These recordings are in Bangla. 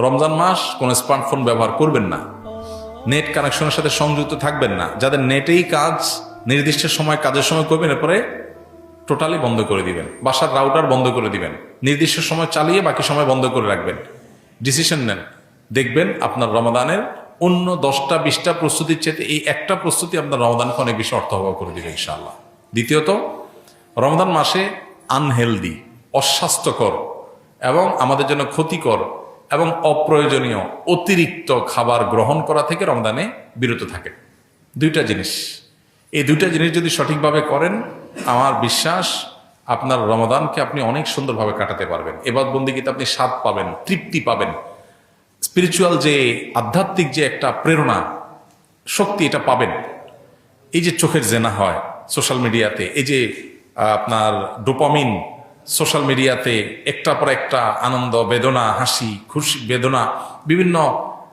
রমজান মাস কোনো স্মার্টফোন ব্যবহার করবেন না, নেট কানেকশনের সাথে সংযুক্ত থাকবেন না। যাদের নেটেই কাজ, নির্দিষ্ট সময় কাজের সময় করবেন, এরপরে টোটালি বন্ধ করে দিবেন। বাসার রাউটার বন্ধ করে দিবেন, নির্দিষ্ট সময় চালিয়ে বাকি সময় বন্ধ করে রাখবেন। ডিসিশন নেন, দেখবেন আপনার রমাদানের অন্য 10টা 20টা প্রস্তুতির চেয়ে এই একটা প্রস্তুতি আপনার রমাদানকে অনেক বেশি অর্থবহ করে দিবে ইনশাআল্লাহ। দ্বিতীয়ত, রমাদান মাসে আনহেলদি, অস্বাস্থ্যকর এবং আমাদের জন্য ক্ষতিকর এবং অপ্রয়োজনীয় অতিরিক্ত খাবার গ্রহণ করা থেকে রমজানে বিরত থাকে। দুইটা জিনিস, এই দুইটা জিনিস যদি সঠিকভাবে করেন, আমার বিশ্বাস আপনার রমাদানকে আপনি অনেক সুন্দরভাবে কাটাতে পারবেন। ইবাদত বন্দেগীতে আপনি স্বাদ পাবেন, তৃপ্তি পাবেন, স্পিরিচুয়াল যে আধ্যাত্মিক যে একটা প্রেরণা শক্তি, এটা পাবেন। এই যে চোখের জেনা হয় সোশ্যাল মিডিয়াতে, এই যে আপনার ডোপামিন সোশ্যাল মিডিয়াতে একটার পর একটা আনন্দ, বেদনা, হাসি, খুশি, বেদনা, বিভিন্ন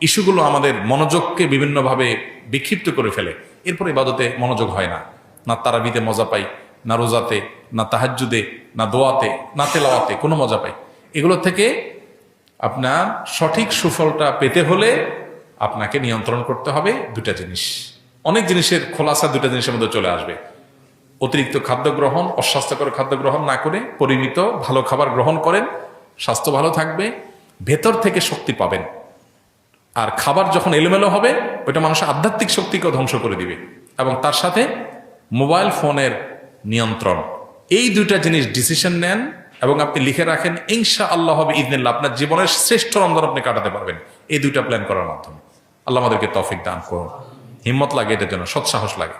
ইস্যুগুলো আমাদের মনোযোগকে বিভিন্নভাবে বিক্ষিপ্ত করে ফেলে। এরপর ইবাদতে মনোযোগ হয় না, না তারাবিতে মজা পাই, না রোজাতে, না তাহাজ্জুদে, না দোয়াতে, না তেলাওয়াতে কোনো মজা পাই। এগুলো থেকে আপনার সঠিক সুফলটা পেতে হলে আপনাকে নিয়ন্ত্রণ করতে হবে দুটা জিনিস। অনেক জিনিসের খোলাসা দুটা জিনিসের মধ্যে চলে আসবে। অতিরিক্ত খাদ্য গ্রহণ, অস্বাস্থ্যকর খাদ্য গ্রহণ না করে পরিমিত ভালো খাবার গ্রহণ করেন, স্বাস্থ্য ভালো থাকবে, ভেতর থেকে শক্তি পাবেন। আর খাবার যখন এলোমেলো হবে, ওইটা মানুষের আধ্যাত্মিক শক্তিকেও ধ্বংস করে দিবে। এবং তার সাথে মোবাইল ফোনের নিয়ন্ত্রণ, এই দুইটা জিনিস ডিসিশন নেন এবং আপনি লিখে রাখেন, ইনশাআল্লাহ হবে ইদনিল্লাহ আপনার জীবনের শ্রেষ্ঠ রমজান আপনি কাটাতে পারবেন এই দুইটা প্ল্যান করার মাধ্যমে। আল্লাহ আমাদেরকে তৌফিক দান করুন, হিম্মত লাগে এটার জন্য, সৎসাহস লাগে।